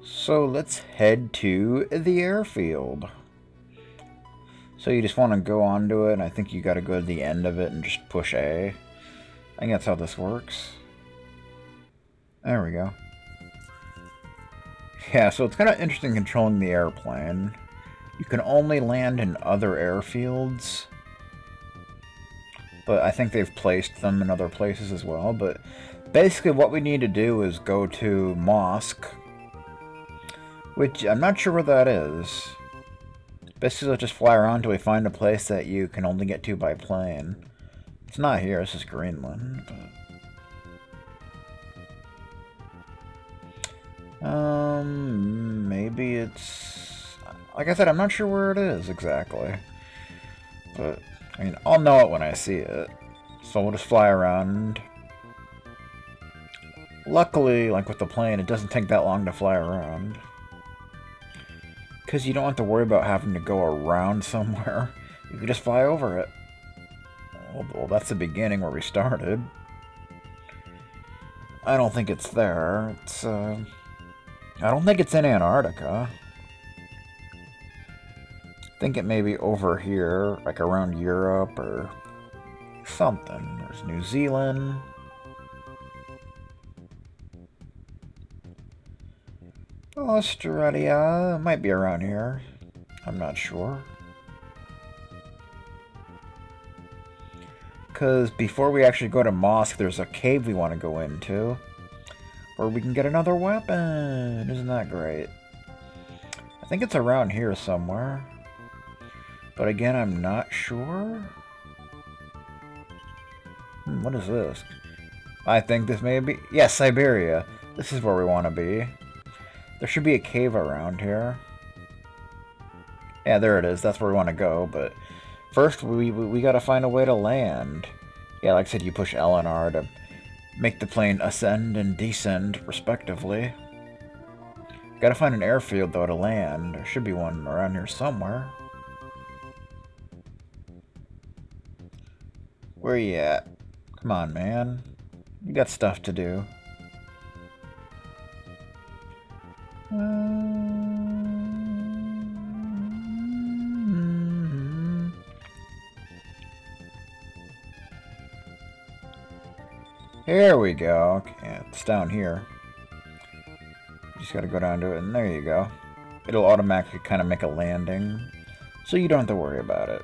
So let's head to the airfield. So you just want to go onto it, and I think you got to go to the end of it and just push A. I think that's how this works. There we go. Yeah, so it's kind of interesting controlling the airplane. You can only land in other airfields, but I think they've placed them in other places as well. But basically what we need to do is go to Mosque, which I'm not sure where that is. Basically, let's just fly around till we find a place that you can only get to by plane. It's not here, this is Greenland. But... maybe it's... Like I said, I'm not sure where it is exactly. But, I mean, I'll know it when I see it. So we'll just fly around. Luckily, like with the plane, it doesn't take that long to fly around. Because you don't have to worry about having to go around somewhere. You can just fly over it. Well, that's the beginning where we started. I don't think it's there. It's, I don't think it's in Antarctica. I think it may be over here, like around Europe or something. There's New Zealand. Australia might be around here. I'm not sure. Because before we actually go to Mosque, there's a cave we want to go into, where we can get another weapon. Isn't that great? I think it's around here somewhere. But again, I'm not sure. What is this? I think this may be... Yes, Siberia. This is where we want to be. There should be a cave around here. Yeah, there it is. That's where we want to go, but first we gotta find a way to land. Yeah, like I said, you push L and R to make the plane ascend and descend, respectively. Gotta find an airfield, though, to land. There should be one around here somewhere. Where you at? Come on, man. You got stuff to do. Here we go. Okay, it's down here. Just gotta go down to it, and there you go. It'll automatically kind of make a landing, so you don't have to worry about it.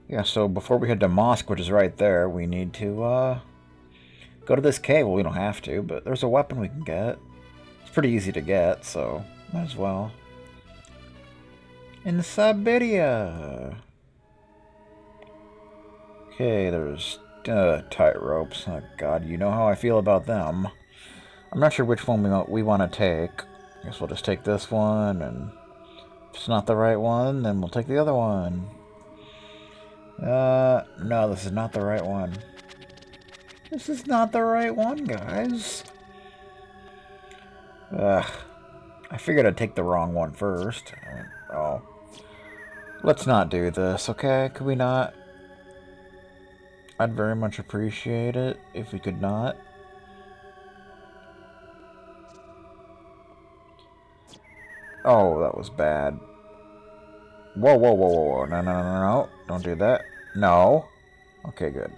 Yeah, so before we head to Mosque, which is right there, we need to go to this cave. Well, we don't have to, but there's a weapon we can get. It's pretty easy to get, so might as well. In Siberia! Okay, there's tight ropes. Oh god, you know how I feel about them. I'm not sure which one we want to take. I guess we'll just take this one, and if it's not the right one, then we'll take the other one. No, this is not the right one. This is not the right one, guys. Ugh. I figured I'd take the wrong one first. Oh. Let's not do this, okay? Could we not? I'd very much appreciate it if we could not. Oh, that was bad. Whoa, whoa, whoa, whoa, whoa. No, no, no, no, no. Don't do that. No. Okay, good.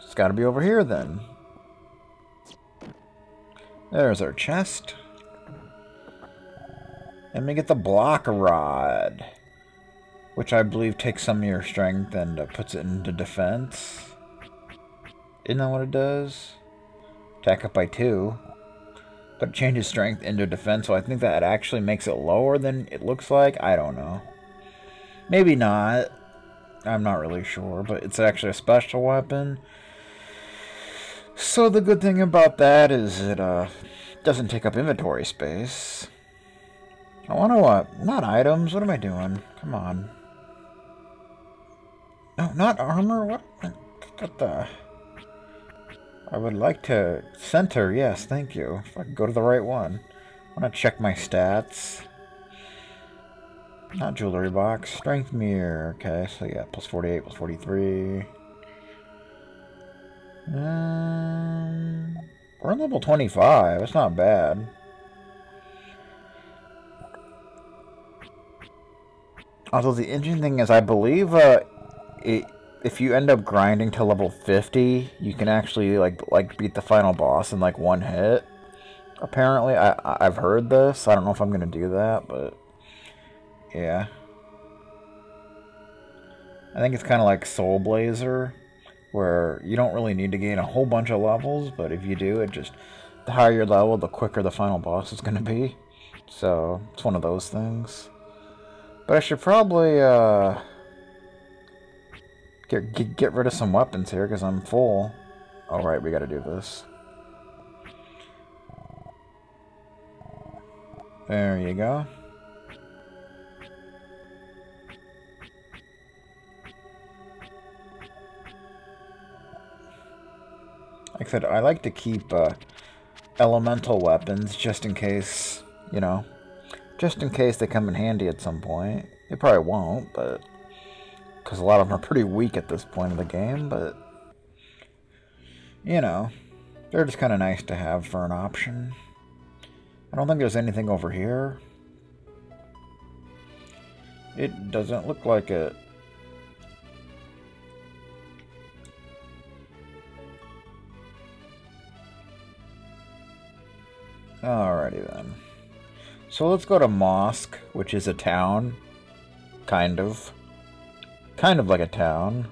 It's got to be over here, then. There's our chest. And we get the block rod, which I believe takes some of your strength and puts it into defense. Isn't that what it does? Attack up by 2. But it changes strength into defense, so I think that actually makes it lower than it looks like. I don't know. Maybe not. I'm not really sure, but it's actually a special weapon. So the good thing about that is it doesn't take up inventory space. I want to, not items, what am I doing? Come on. No, not armor, what the... I would like to center, yes, thank you. If I could go to the right one. I want to check my stats. Not jewelry box, strength mirror. Okay, so yeah, plus 48, plus 43. We're on level 25. It's not bad. Although the interesting thing is, I believe if you end up grinding to level 50, you can actually like beat the final boss in like one hit. Apparently, I've heard this. I don't know if I'm gonna do that, but yeah. I think it's kind of like Soul Blazer, where you don't really need to gain a whole bunch of levels, but if you do, the higher your level, the quicker the final boss is gonna be. So it's one of those things. But I should probably get rid of some weapons here because I'm full. All right, we got to do this. There you go. Like I said, I like to keep elemental weapons just in case, you know, just in case they come in handy at some point. They probably won't, but because a lot of them are pretty weak at this point of the game, but you know, they're just kind of nice to have for an option. I don't think there's anything over here. It doesn't look like it. Alrighty then. So let's go to Mosque, which is a town. Kind of. Kind of like a town.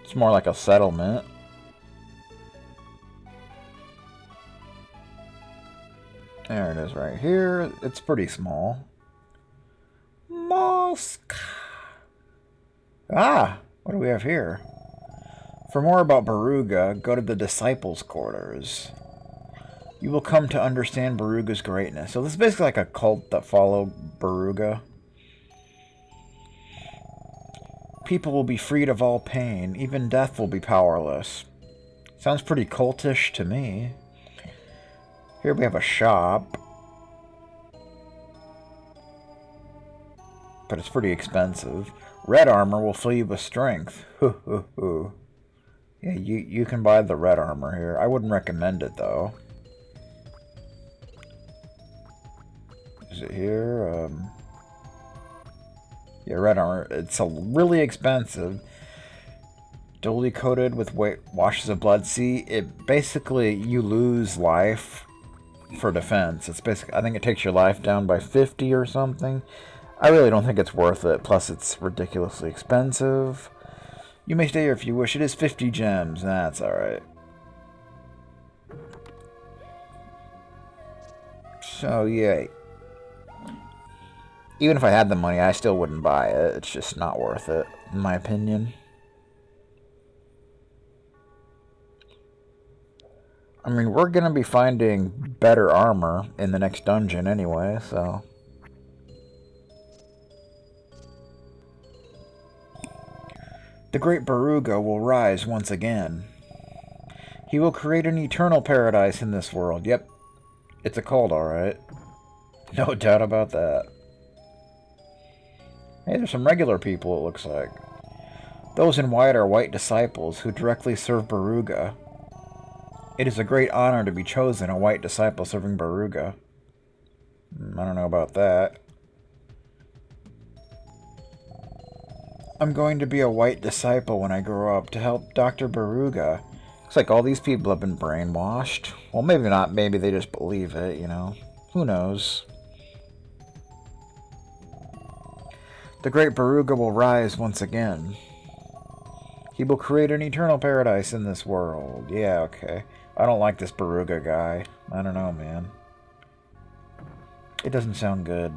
It's more like a settlement. There it is right here. It's pretty small. Mosque. Ah, what do we have here? For more about Baruga, go to the Disciples' Quarters. You will come to understand Baruga's greatness. So this is basically like a cult that follow Baruga. People will be freed of all pain. Even death will be powerless. Sounds pretty cultish to me. Here we have a shop. But it's pretty expensive. Red armor will fill you with strength. Yeah, you can buy the red armor here. I wouldn't recommend it, though. Is it here? Yeah, red armor. It's really expensive. Duly coated with washes of blood. See, it basically, you lose life for defense. It's basically, I think it takes your life down by 50 or something. I really don't think it's worth it. Plus, it's ridiculously expensive. You may stay here if you wish. It is 50 gems. That's alright. So, yeah. Even if I had the money, I still wouldn't buy it. It's just not worth it, in my opinion. I mean, we're going to be finding better armor in the next dungeon anyway, so... The great Baruga will rise once again. He will create an eternal paradise in this world. Yep, it's a cult, alright. No doubt about that. Hey, there's some regular people, it looks like. Those in white are white disciples who directly serve Baruga. It is a great honor to be chosen a white disciple serving Baruga. I don't know about that. I'm going to be a white disciple when I grow up to help Dr. Baruga. Looks like all these people have been brainwashed. Well, maybe not. Maybe they just believe it, you know. Who knows? The great Baruga will rise once again. He will create an eternal paradise in this world. Yeah, okay. I don't like this Baruga guy. I don't know, man. It doesn't sound good.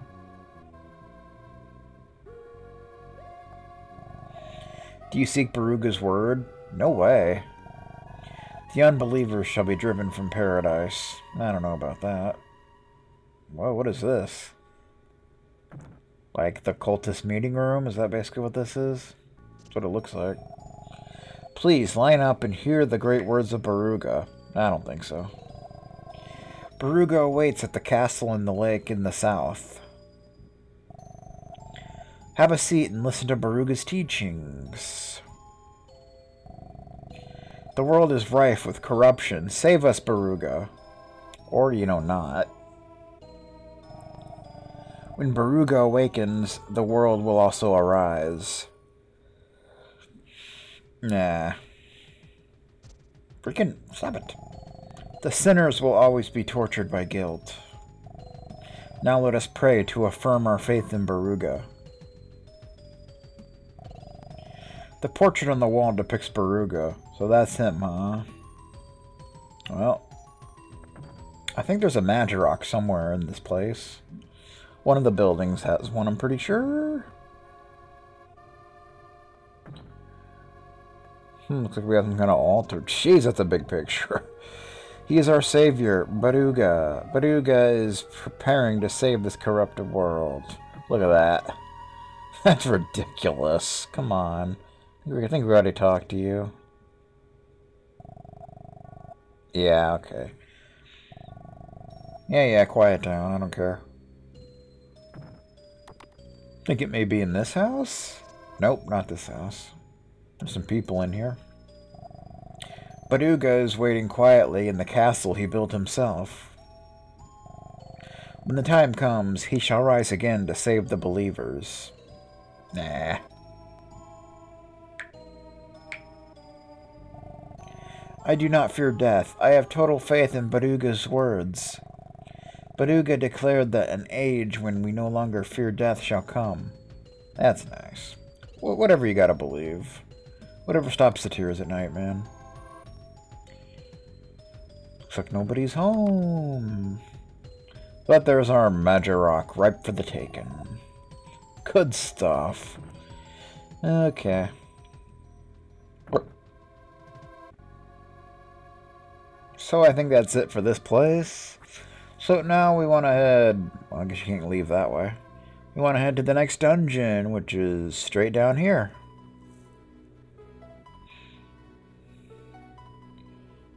Do you seek Baruga's word? No way. The unbelievers shall be driven from paradise. I don't know about that. Whoa, what is this? Like the cultist meeting room? Is that basically what this is? That's what it looks like. Please, line up and hear the great words of Baruga. I don't think so. Baruga awaits at the castle in the lake in the south. Have a seat and listen to Baruga's teachings. The world is rife with corruption. Save us, Baruga. Or, you know, not. When Baruga awakens, the world will also arise. Nah. Freaking stop it. The sinners will always be tortured by guilt. Now let us pray to affirm our faith in Baruga. The portrait on the wall depicts Baruga, so that's him, huh? Well, I think there's a Magirok somewhere in this place. One of the buildings has one, I'm pretty sure. Looks like we have some kind of altar. Jeez, that's a big picture. He is our savior, Baruga. Baruga is preparing to save this corrupted world. Look at that. That's ridiculous. Come on. I think we already talked to you. Yeah, okay. Yeah, quiet down. I don't care. Think it may be in this house? Nope, not this house. There's some people in here. Baruga is waiting quietly in the castle he built himself. When the time comes, he shall rise again to save the believers. Nah. I do not fear death. I have total faith in Baruga's words. Baruga declared that an age when we no longer fear death shall come. That's nice. Whatever you gotta believe. Whatever stops the tears at night, man. Looks like nobody's home. But there's our Magirok, ripe for the taking. Good stuff. Okay. So I think that's it for this place. So now we want to head... Well, I guess you can't leave that way. We want to head to the next dungeon, which is straight down here.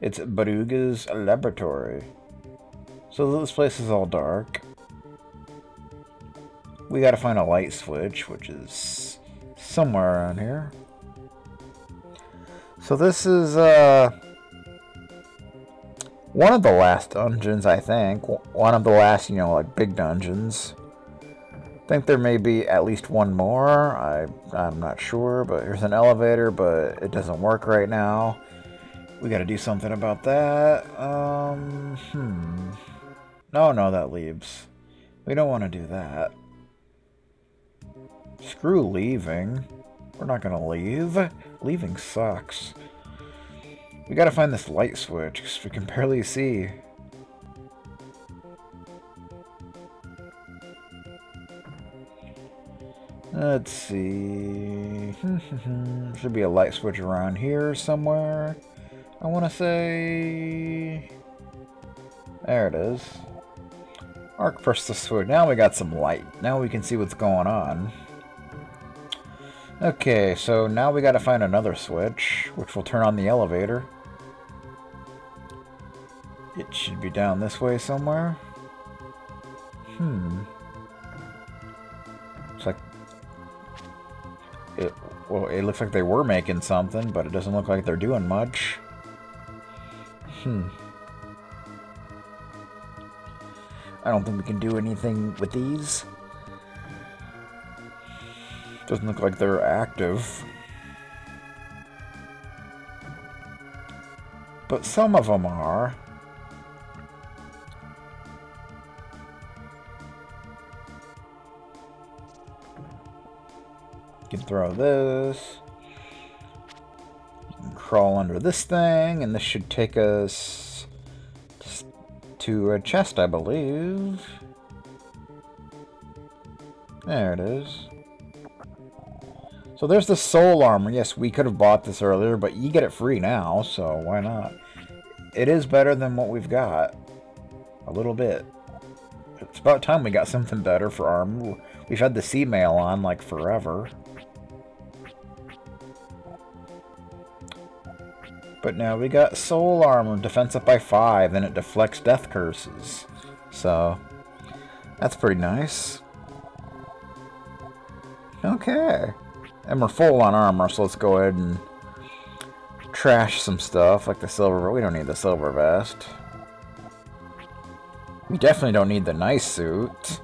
It's Baruga's laboratory. So this place is all dark. We gotta find a light switch, which is somewhere around here. So this is one of the last dungeons, I think. One of the last, you know, like big dungeons. I think there may be at least one more. I'm not sure, but here's an elevator, but it doesn't work right now. We gotta do something about that. No, that leaves. We don't want to do that. Screw leaving. We're not gonna leave. Leaving sucks. We gotta find this light switch, because we can barely see. Let's see. Should be a light switch around here somewhere. I want to say... There it is. Arc press the switch. Now we got some light. Now we can see what's going on. Okay, so now we gotta find another switch, which will turn on the elevator. It should be down this way somewhere. Looks like... Well, it looks like they were making something, but it doesn't look like they're doing much. I don't think we can do anything with these. Doesn't look like they're active. But some of them are. You can throw this. You can crawl under this thing, and this should take us to a chest, I believe. There it is. So there's the soul armor. Yes, we could have bought this earlier, but you get it free now, so why not? It is better than what we've got. A little bit. It's about time we got something better for armor. We've had the sea mail on like forever. But now we got soul armor, defense up by 5, and it deflects death curses. So, that's pretty nice. Okay. And we're full on armor, so let's go ahead and trash some stuff, like the silver. We don't need the silver vest. We definitely don't need the nice suit.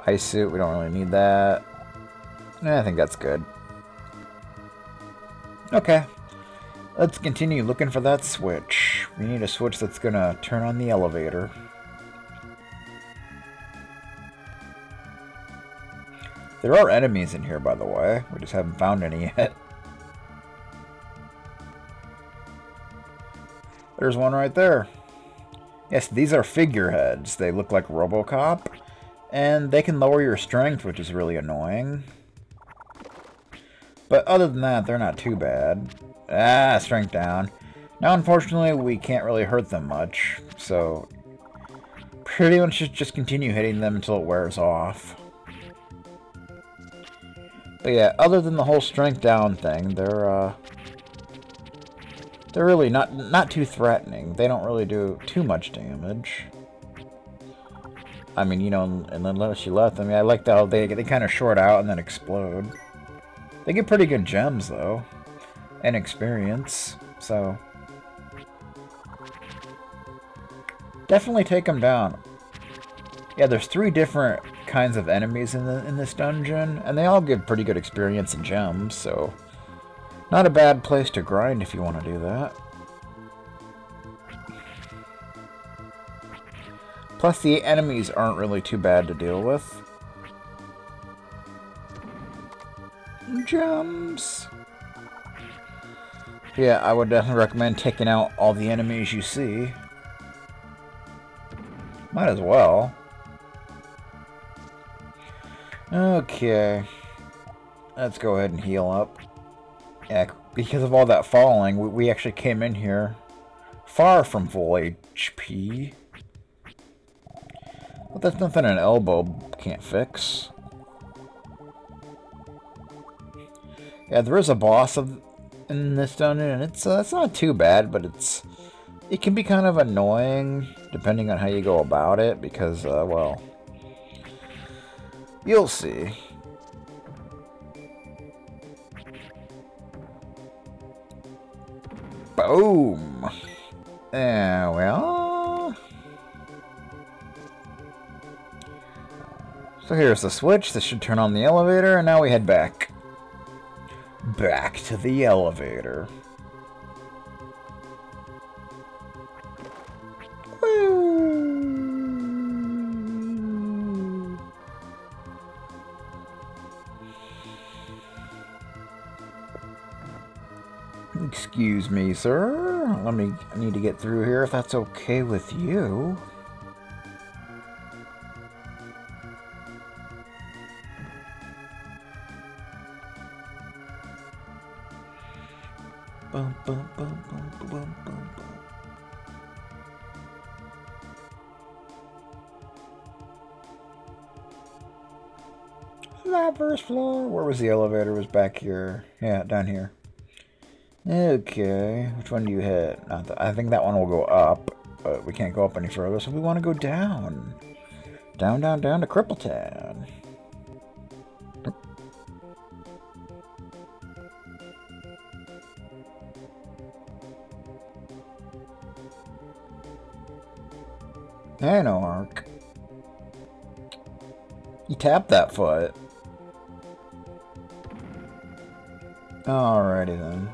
Ice suit, we don't really need that. I think that's good. Okay. Let's continue looking for that switch. We need a switch that's gonna turn on the elevator. There are enemies in here, by the way. We just haven't found any yet. There's one right there. Yes, these are figureheads. They look like RoboCop. And they can lower your strength, which is really annoying. But other than that, they're not too bad. Ah, strength down. Now, unfortunately, we can't really hurt them much. So, pretty much just continue hitting them until it wears off. But yeah, other than the whole strength down thing, they're really not too threatening. They don't really do too much damage. I mean, you know, and unless you let them. Yeah, I like how they kind of short out and then explode. They get pretty good gems though, and experience. So definitely take them down. Yeah, there's 3 different kinds of enemies in this dungeon, and they all give pretty good experience and gems. So not a bad place to grind if you want to do that. Plus, the enemies aren't really too bad to deal with. Gems. Yeah, I would definitely recommend taking out all the enemies you see. Might as well. Okay. Let's go ahead and heal up. Yeah, because of all that falling, we actually came in here far from full HP. But that's nothing an elbow can't fix. Yeah, there is a boss in this dungeon, and it's not too bad, but it can be kind of annoying depending on how you go about it, because well, you'll see. Boom. Well. So here's the switch. This should turn on the elevator, and now we head back. Back to the elevator. Woo! Excuse me, sir. I need to get through here if that's okay with you. Bum, bum, bum, bum, bum, bum, bum. That first floor. Where was the elevator? It was back here. Yeah, down here. Okay, which one do you hit? I think that one will go up, but we can't go up any further, so we want to go down. Down, down, down to Crippletown. I know, Ark. You tapped that foot. Alrighty then.